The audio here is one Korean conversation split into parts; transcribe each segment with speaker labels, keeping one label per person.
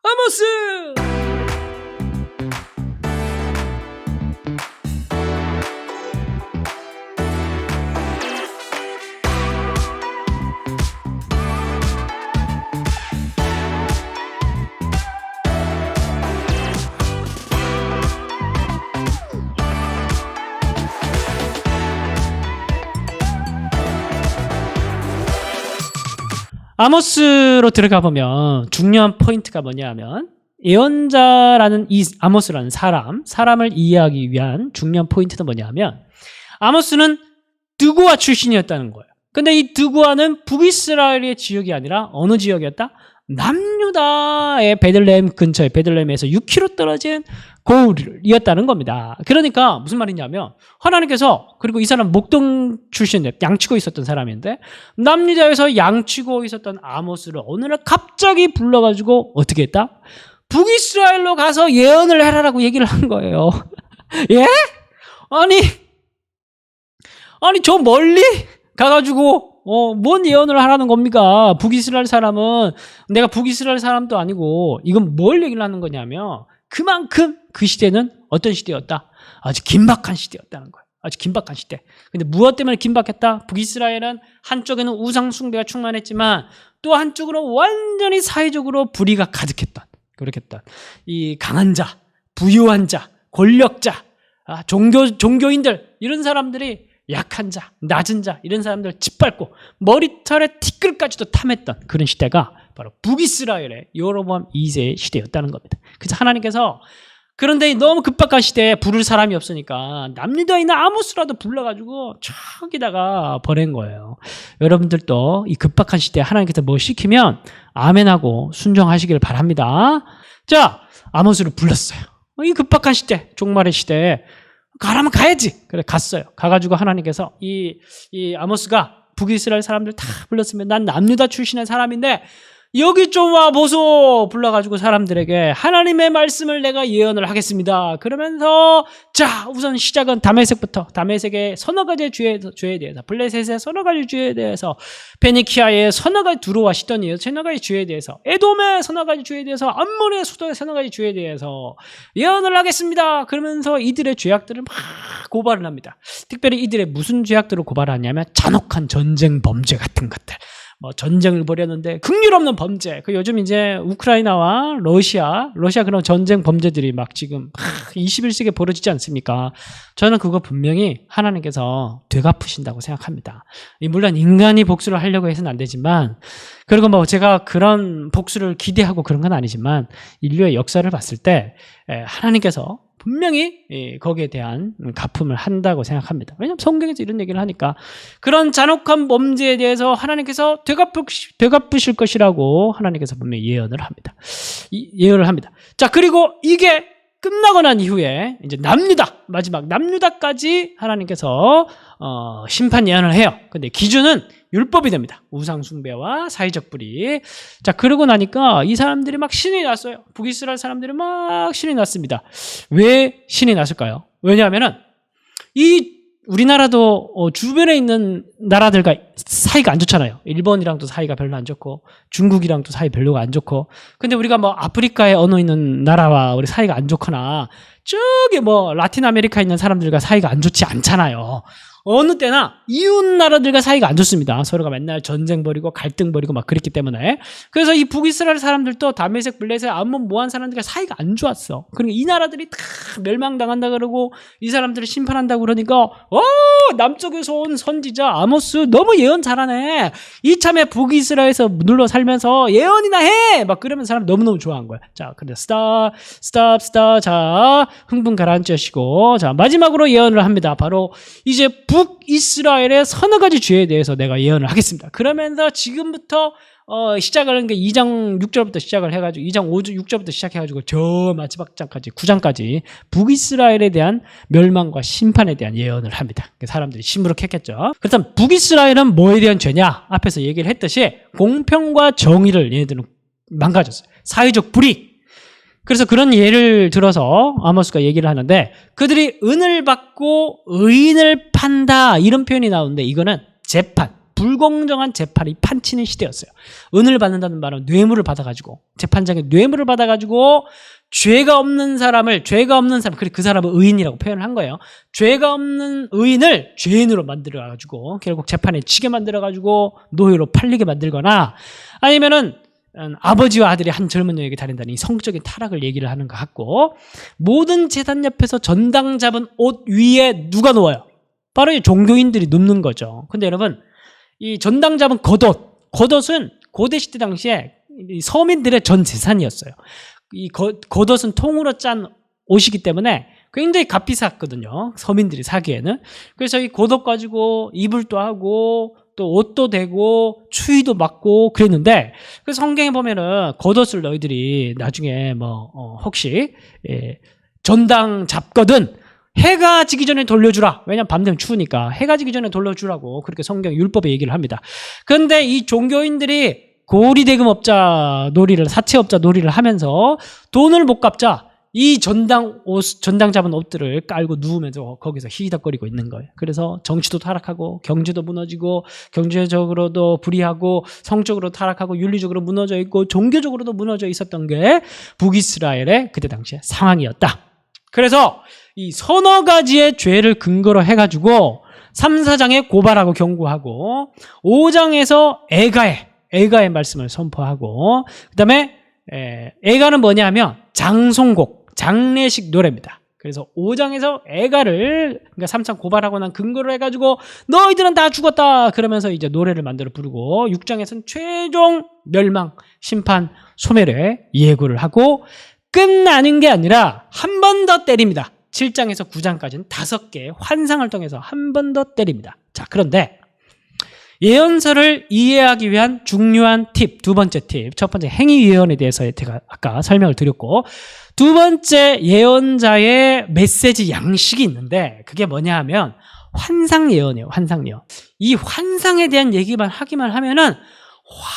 Speaker 1: 아모스! 아모스로 들어가 보면 중요한 포인트가 뭐냐면 예언자라는 이 아모스라는 사람을 이해하기 위한 중요한 포인트는 뭐냐면 아모스는 드고아 출신이었다는 거예요. 근데 이 드고아는 북이스라엘의 지역이 아니라 어느 지역이었다? 남유다의 베들레헴 근처에 베들레헴에서 6km 떨어진 고을이었다는 겁니다. 그러니까 무슨 말이냐면 하나님께서 그리고 이 사람 목동 출신 양치고 있었던 사람인데 남유다에서 양치고 있었던 아모스를 어느 날 갑자기 불러가지고 어떻게 했다? 북이스라엘로 가서 예언을 해라라고 얘기를 한 거예요. 예? 아니 저 멀리 가가지고 뭔 예언을 하라는 겁니까? 북이스라엘 사람은 내가 북이스라엘 사람도 아니고 이건 뭘 얘기를 하는 거냐면 그만큼 그 시대는 어떤 시대였다? 아주 긴박한 시대였다는 거예요. 아주 긴박한 시대. 근데 무엇 때문에 긴박했다? 북이스라엘은 한쪽에는 우상 숭배가 충만했지만 또 한쪽으로 완전히 사회적으로 불의가 가득했던 그렇겠다. 이 강한 자, 부유한 자, 권력자, 종교인들 이런 사람들이 약한 자, 낮은 자 이런 사람들 짓밟고 머리털에 티끌까지도 탐했던 그런 시대가 바로 북이스라엘의 여로보암 2세의 시대였다는 겁니다. 그래서 하나님께서 그런데 너무 급박한 시대에 부를 사람이 없으니까 남유다에 있는 아모스라도 불러가지고 저기다가 보낸 거예요. 여러분들도 이 급박한 시대에 하나님께서 뭐 시키면 아멘하고 순종하시길 바랍니다. 자, 아모스를 불렀어요. 이 급박한 시대, 종말의 시대에 가라면 가야지. 그래 갔어요. 가가지고 하나님께서 이 아모스가 북이스라엘 사람들 다 불렀으면 난 남유다 출신의 사람인데 여기 좀 와 보소 불러가지고 사람들에게 하나님의 말씀을 내가 예언을 하겠습니다. 그러면서 자 우선 시작은 다메섹부터 다메섹의 서너 가지 죄에 대해서 블레셋의 서너 가지 죄에 대해서 베니키아의 서너 가지 두로와 시돈의 서너 가지 죄에 대해서 에돔의 서너 가지 죄에 대해서 암몬의 수도의 서너 가지 죄에 대해서 예언을 하겠습니다. 그러면서 이들의 죄악들을 막 고발을 합니다. 특별히 이들의 무슨 죄악들을 고발하냐면 잔혹한 전쟁 범죄 같은 것들. 전쟁을 벌였는데 긍휼 없는 범죄. 그 요즘 이제 우크라이나와 러시아 그런 전쟁 범죄들이 막 지금 21세기에 벌어지지 않습니까? 저는 그거 분명히 하나님께서 되갚으신다고 생각합니다. 물론 인간이 복수를 하려고 해서는 안 되지만 그리고 제가 그런 복수를 기대하고 그런 건 아니지만 인류의 역사를 봤을 때 하나님께서 분명히 거기에 대한 갚음을 한다고 생각합니다. 왜냐하면 성경에서 이런 얘기를 하니까 그런 잔혹한 범죄에 대해서 하나님께서 되갚으실 것이라고 하나님께서 분명히 예언을 합니다. 예언을 합니다. 자, 그리고 이게 끝나고 난 이후에 이제 마지막 남유다까지 하나님께서 심판 예언을 해요. 근데 기준은 율법이 됩니다. 우상 숭배와 사회적 불의. 자, 그러고 나니까 이 사람들이 막 신이 났어요. 북이스라엘 사람들이 막 신이 났습니다. 왜 신이 났을까요? 왜냐하면은 우리나라도 주변에 있는 나라들과 사이가 안 좋잖아요. 일본이랑도 사이가 별로 안 좋고 중국이랑도 사이 별로가 안 좋고. 근데 우리가 아프리카에 어느 있는 나라와 우리 사이가 안 좋거나 저기 라틴 아메리카에 있는 사람들과 사이가 안 좋지 않잖아요. 어느 때나 이웃 나라들과 사이가 안 좋습니다. 서로가 맨날 전쟁 벌이고 갈등 벌이고 막 그랬기 때문에. 그래서 이 북이스라엘 사람들도 다메섹, 블레셋, 암몬, 모한 사람들과 사이가 안 좋았어. 그러니까 이 나라들이 다 멸망당한다 그러고 이 사람들을 심판한다고 그러니까 남쪽에서 온 선지자 아모스 너무 예언 잘하네. 이참에 북이스라엘에서 눌러 살면서 예언이나 해! 막 그러면 사람 너무너무 좋아한 거야. 자, 근데 스탑. 자, 흥분 가라앉으시고 자, 마지막으로 예언을 합니다. 바로 이제 북이스라엘의 서너 가지 죄에 대해서 내가 예언을 하겠습니다. 그러면서 지금부터 시작을 하는 게 2장 6절부터 시작을 해가지고 2장 6절부터 시작해가지고 저 마지막 장까지 9장까지 북이스라엘에 대한 멸망과 심판에 대한 예언을 합니다. 사람들이 시무룩했겠죠. 그렇다면 북이스라엘은 뭐에 대한 죄냐? 앞에서 얘기를 했듯이 공평과 정의를 얘네들은 망가졌어요. 사회적 불의. 그래서 그런 예를 들어서 아모스가 얘기를 하는데 그들이 은을 받고 의인을 판다 이런 표현이 나오는데 이거는 재판, 불공정한 재판이 판치는 시대였어요. 은을 받는다는 말은 뇌물을 받아가지고 재판장에 뇌물을 받아가지고 죄가 없는 사람, 그래 그 사람은 의인이라고 표현을 한 거예요. 죄가 없는 의인을 죄인으로 만들어가지고 결국 재판에 치게 만들어가지고 노예로 팔리게 만들거나 아니면은 아버지와 아들이 한 젊은 여에게 다닌다는 이 성적인 타락을 얘기를 하는 것 같고 모든 제단 옆에서 전당 잡은 옷 위에 누가 놓아요? 바로 이 종교인들이 눕는 거죠. 근데 여러분 이 전당 잡은 겉옷은 고대시대 당시에 서민들의 전 재산이었어요. 이 겉옷은 통으로 짠 옷이기 때문에 굉장히 값비쌌거든요. 서민들이 사기에는. 그래서 이 겉옷 가지고 이불도 하고 또 옷도 되고 추위도 맞고 그랬는데 그래서 성경에 보면은 겉옷을 너희들이 나중에 혹시 전당 잡거든 해가 지기 전에 돌려주라. 왜냐면 밤 되면 추우니까 해가 지기 전에 돌려주라고 그렇게 성경 율법에 얘기를 합니다. 그런데 이 종교인들이 고리대금업자 놀이를 사채업자 놀이를 하면서 돈을 못 갚자 이 전당 잡은 옷들을 깔고 누우면서 거기서 히히덕거리고 있는 거예요. 그래서 정치도 타락하고 경제도 무너지고 경제적으로도 불의하고 성적으로 타락하고 윤리적으로 무너져 있고 종교적으로도 무너져 있었던 게 북이스라엘의 그때 당시의 상황이었다. 그래서 이 서너 가지의 죄를 근거로 해가지고 3, 4장에 고발하고 경고하고 5장에서 애가의 말씀을 선포하고 그 다음에 애가는 뭐냐면 장송곡 장례식 노래입니다. 그래서 5장에서 애가를 그러니까 3장 고발하고 난 근거로 해가지고 너희들은 다 죽었다 그러면서 이제 노래를 만들어 부르고 6장에서는 최종 멸망 심판 소멸의 예고를 하고 끝나는 게 아니라 한 번 더 때립니다. 7장에서 9장까지는 5개의 환상을 통해서 한 번 더 때립니다. 자, 그런데 예언서를 이해하기 위한 중요한 팁, 두 번째 팁. 첫 번째 행위 예언에 대해서 제가 아까 설명을 드렸고 두 번째 예언자의 메시지 양식이 있는데 그게 뭐냐 하면 환상 예언이에요. 환상 예언. 이 환상에 대한 얘기만 하기만 하면은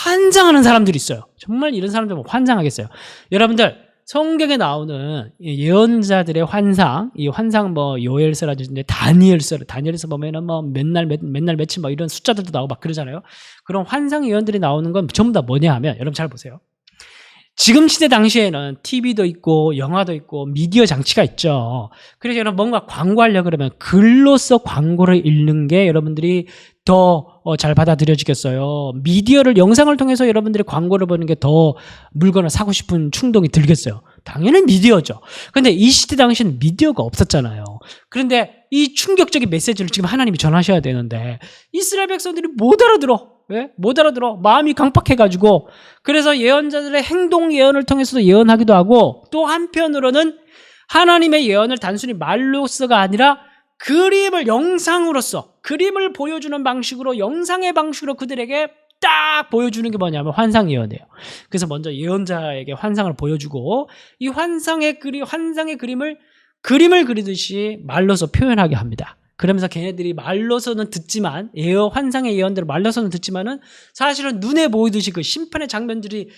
Speaker 1: 환장하는 사람들이 있어요. 정말 이런 사람들 환장하겠어요. 여러분들 성경에 나오는 예언자들의 환상, 이 환상 요엘서라든지 다니엘서 보면은 맨날 며칠 이런 숫자들도 나오고 막 그러잖아요. 그런 환상 예언들이 나오는 건 전부 다 뭐냐 하면 여러분 잘 보세요. 지금 시대 당시에는 TV도 있고 영화도 있고 미디어 장치가 있죠. 그래서 여러분 뭔가 광고하려고 그러면 글로써 광고를 읽는 게 여러분들이 더 잘 받아들여지겠어요. 미디어를 영상을 통해서 여러분들이 광고를 보는 게 더 물건을 사고 싶은 충동이 들겠어요. 당연히 미디어죠. 그런데 이 시대 당시에는 미디어가 없었잖아요. 그런데 이 충격적인 메시지를 지금 하나님이 전하셔야 되는데 이스라엘 백성들이 못 알아들어. 왜? 못 알아들어. 마음이 강팍해가지고 그래서 예언자들의 행동 예언을 통해서도 예언하기도 하고 또 한편으로는 하나님의 예언을 단순히 말로서가 아니라 그림을 영상으로서 그림을 보여주는 방식으로 영상의 방식으로 그들에게 딱 보여주는 게 뭐냐면 환상 예언이에요. 그래서 먼저 예언자에게 환상을 보여주고 이 환상의 그림을 그리듯이 말로서 표현하게 합니다. 그러면서 걔네들이 말로서는 듣지만 환상의 예언대로 말로서는 듣지만은 사실은 눈에 보이듯이 그 심판의 장면들이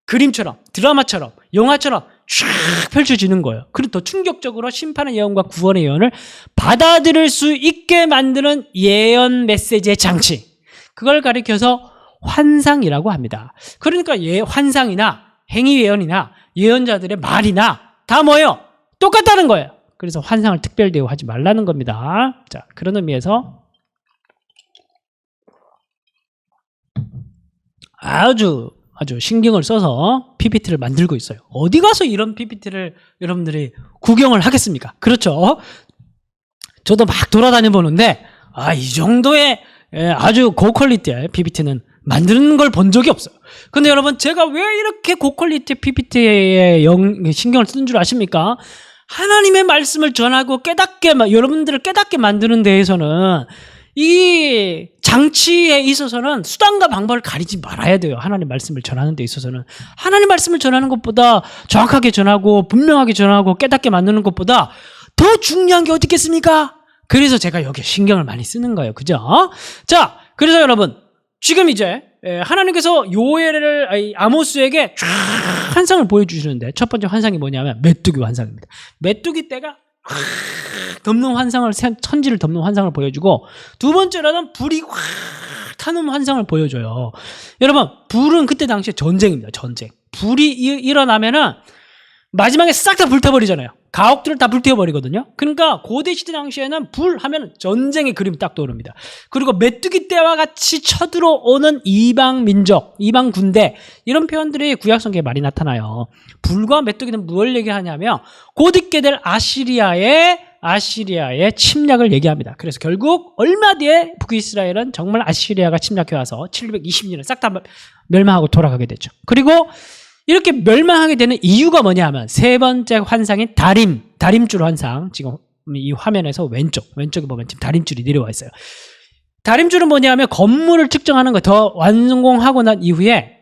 Speaker 1: 그림처럼 드라마처럼 영화처럼 쫙 펼쳐지는 거예요. 그리고 더 충격적으로 심판의 예언과 구원의 예언을 받아들일 수 있게 만드는 예언 메시지의 장치, 그걸 가리켜서 환상이라고 합니다. 그러니까 환상이나 행위 예언이나 예언자들의 말이나 다 뭐예요? 똑같다는 거예요. 그래서 환상을 특별 대우하지 말라는 겁니다. 자, 그런 의미에서 아주 신경을 써서 PPT를 만들고 있어요. 어디 가서 이런 PPT를 여러분들이 구경을 하겠습니까? 그렇죠? 저도 막 돌아다녀 보는데 이 정도의 아주 고퀄리티의 PPT는 만드는 걸 본 적이 없어요. 근데 여러분 제가 왜 이렇게 고퀄리티 PPT에 신경을 쓰는 줄 아십니까? 하나님의 말씀을 전하고 여러분들을 깨닫게 만드는 데에서는 이 장치에 있어서는 수단과 방법을 가리지 말아야 돼요. 하나님 말씀을 전하는 데 있어서는 하나님 말씀을 전하는 것보다 정확하게 전하고 분명하게 전하고 깨닫게 만드는 것보다 더 중요한 게 어디 있겠습니까? 그래서 제가 여기에 신경을 많이 쓰는 거예요. 그죠? 자, 그래서 여러분 지금 이제 하나님께서 아모스에게 쫙 환상을 보여주시는데 첫 번째 환상이 뭐냐면 메뚜기 환상입니다. 메뚜기 떼가 덮는 환상을, 천지를 덮는 환상을 보여주고 두 번째로는 불이 확 타는 환상을 보여줘요. 여러분, 불은 그때 당시에 전쟁입니다. 전쟁. 불이 일어나면은 마지막에 싹 다 불타버리잖아요. 가옥들을 다 불태워버리거든요. 그러니까 고대 시대 당시에는 불 하면 전쟁의 그림이 딱 떠오릅니다. 그리고 메뚜기 떼와 같이 쳐들어오는 이방 민족, 이방 군대, 이런 표현들이 구약 성경에 많이 나타나요. 불과 메뚜기는 무엇을 얘기하냐면 곧 있게 될 아시리아의 침략을 얘기합니다. 그래서 결국 얼마 뒤에 북이스라엘은 정말 아시리아가 침략해 와서 720년에 싹 다 멸망하고 돌아가게 되죠. 그리고 이렇게 멸망하게 되는 이유가 뭐냐 하면 세 번째 환상인 다림줄 환상. 지금 이 화면에서 왼쪽에 보면 지금 다림줄이 내려와 있어요. 다림줄은 뭐냐 하면 건물을 측정하는 거 더 완공하고 난 이후에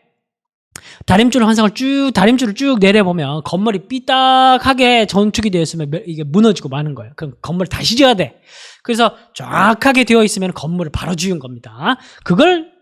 Speaker 1: 다림줄 환상을 다림줄을 쭉 내려보면 건물이 삐딱하게 건축이 되어 있으면 이게 무너지고 마는 거예요. 그럼 건물을 다시 지어야 돼. 그래서 정확하게 되어 있으면 건물을 바로 지은 겁니다. 그걸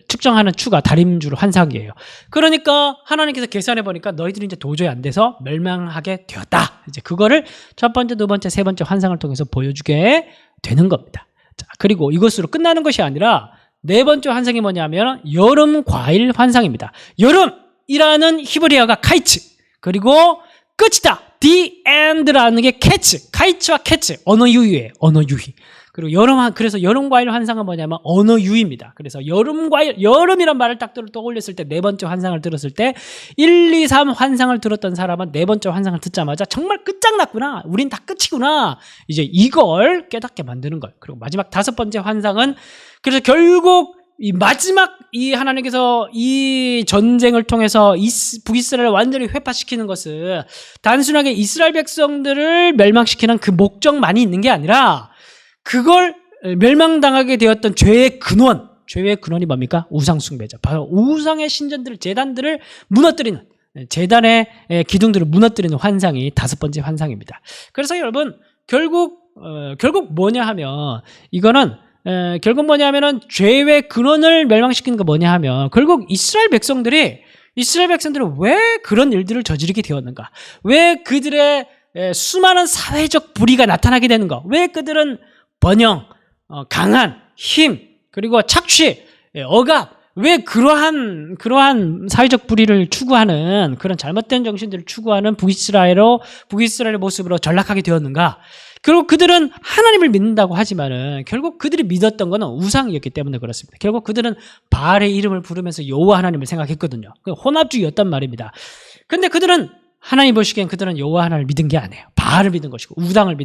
Speaker 1: 측정하는 추가 다림줄 환상이에요. 그러니까 하나님께서 계산해 보니까 너희들이 이제 도저히 안 돼서 멸망하게 되었다. 이제 그거를 첫 번째, 두 번째, 세 번째 환상을 통해서 보여주게 되는 겁니다. 자, 그리고 이것으로 끝나는 것이 아니라 네 번째 환상이 뭐냐면 여름 과일 환상입니다. 여름이라는 히브리어가 카이츠, 그리고 끝이다, the end라는 게 캐츠, 카이츠와 캐츠, 언어 유희예요. 언어 유희. 그리고 그래서 여름 과일 환상은 뭐냐면 언어 유희입니다. 그래서 여름이란 말을 딱 떠올렸을 때, 네 번째 환상을 들었을 때 1, 2, 3 환상을 들었던 사람은 네 번째 환상을 듣자마자 정말 끝장났구나, 우린 다 끝이구나, 이제 이걸 깨닫게 만드는 거예요. 그리고 마지막 다섯 번째 환상은, 그래서 결국 이 마지막 이 하나님께서 이 전쟁을 통해서 북이스라엘을 완전히 회파시키는 것은 단순하게 이스라엘 백성들을 멸망시키는 그 목적만이 있는 게 아니라 그걸 멸망당하게 되었던 죄의 근원이 뭡니까? 우상숭배자. 바로 우상의 신전들을, 재단들을 무너뜨리는, 재단의 기둥들을 무너뜨리는 환상이 다섯 번째 환상입니다. 그래서 여러분, 결국 뭐냐 하면, 이거는 결국 뭐냐 하면은 죄의 근원을 멸망시키는 거 뭐냐 하면, 결국 이스라엘 백성들은 왜 그런 일들을 저지르게 되었는가? 왜 그들의 수많은 사회적 불의가 나타나게 되는가? 왜 그들은 번영, 강한, 힘, 그리고 착취, 억압, 왜 그러한 사회적 불의를 추구하는, 그런 잘못된 정신들을 추구하는 북이스라엘의 모습으로 전락하게 되었는가? 결국 그들은 하나님을 믿는다고 하지만은 결국 그들이 믿었던 것은 우상이었기 때문에 그렇습니다. 결국 그들은 바알의 이름을 부르면서 여호와 하나님을 생각했거든요. 혼합주의였단 말입니다. 근데 그들은 하나님 보시기엔 그들은 여호와 하나님을 믿은 게 아니에요. 바알을 믿은 것이고 우상을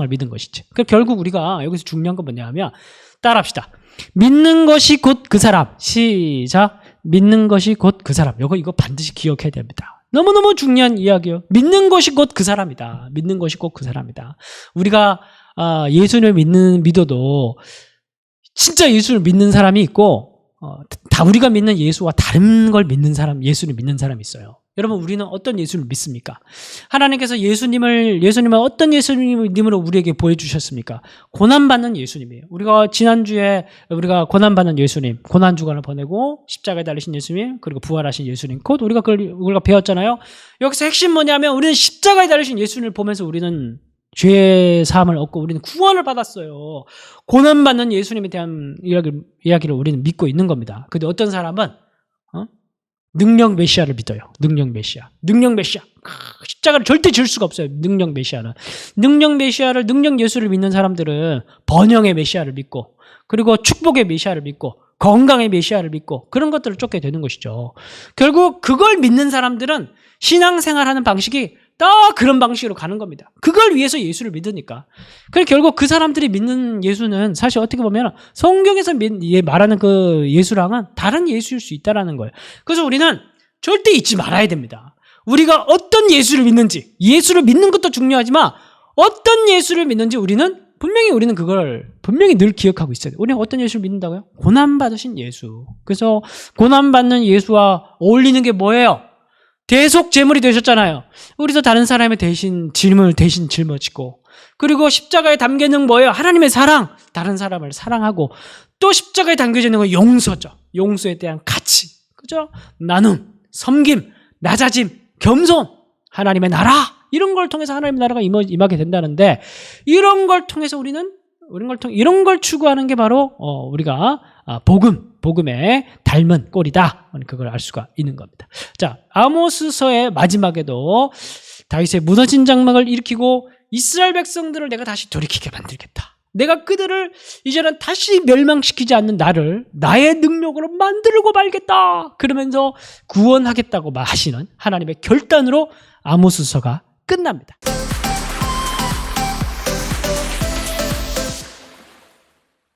Speaker 1: 믿은 것이지. 결국 우리가 여기서 중요한 건 뭐냐 하면, 따라합시다. 믿는 것이 곧 그 사람. 시작. 믿는 것이 곧 그 사람. 이거 반드시 기억해야 됩니다. 너무너무 중요한 이야기예요. 믿는 것이 곧 그 사람이다. 믿는 것이 곧 그 사람이다. 우리가 예수를 믿어도 진짜 예수를 믿는 사람이 있고, 다 우리가 믿는 예수와 다른 걸 믿는 사람, 예수를 믿는 사람이 있어요. 여러분, 우리는 어떤 예수를 믿습니까? 하나님께서 예수님을 어떤 예수님으로 우리에게 보여주셨습니까? 고난받는 예수님이에요. 우리가 지난주에 우리가 고난받는 예수님, 고난주간을 보내고 십자가에 달리신 예수님, 그리고 부활하신 예수님, 곧 우리가 배웠잖아요. 여기서 핵심 뭐냐면, 우리는 십자가에 달리신 예수님을 보면서 우리는 죄 사함을 얻고 우리는 구원을 받았어요. 고난받는 예수님에 대한 이야기를 우리는 믿고 있는 겁니다. 근데 어떤 사람은 능력 메시아를 믿어요. 능력 메시아. 십자가를 절대 질 수가 없어요. 능력 메시아는. 능력 예수를 믿는 사람들은 번영의 메시아를 믿고, 그리고 축복의 메시아를 믿고, 건강의 메시아를 믿고, 그런 것들을 쫓게 되는 것이죠. 결국 그걸 믿는 사람들은 신앙생활하는 방식이 딱 그런 방식으로 가는 겁니다. 그걸 위해서 예수를 믿으니까. 그래서 결국 그 사람들이 믿는 예수는 사실 어떻게 보면 성경에서 말하는 그 예수랑은 다른 예수일 수 있다는 거예요. 그래서 우리는 절대 잊지 말아야 됩니다. 우리가 어떤 예수를 믿는지, 예수를 믿는 것도 중요하지만 어떤 예수를 믿는지 우리는 그걸 분명히 늘 기억하고 있어야 돼요. 우리는 어떤 예수를 믿는다고요? 고난받으신 예수. 그래서 고난받는 예수와 어울리는 게 뭐예요? 대속 제물이 되셨잖아요. 우리도 다른 사람의 짐을 짊어지고, 그리고 십자가에 담겨 있는 뭐예요? 하나님의 사랑. 다른 사람을 사랑하고, 또 십자가에 담겨져 있는 건 용서죠. 용서에 대한 가치. 그죠? 나눔, 섬김, 낮아짐, 겸손, 하나님의 나라. 이런 걸 통해서 하나님의 나라가 임하게 된다는데, 이런 걸 통해서 이런 걸 추구하는 게 바로 우리가 복음, 복음에 닮은 꼴이다. 그걸 알 수가 있는 겁니다. 자, 아모스서의 마지막에도 다윗의 무너진 장막을 일으키고 이스라엘 백성들을 내가 다시 돌이키게 만들겠다. 내가 그들을 이제는 다시 멸망시키지 않는 나를 나의 능력으로 만들고 말겠다. 그러면서 구원하겠다고 하시는 하나님의 결단으로 아모스서가 끝납니다.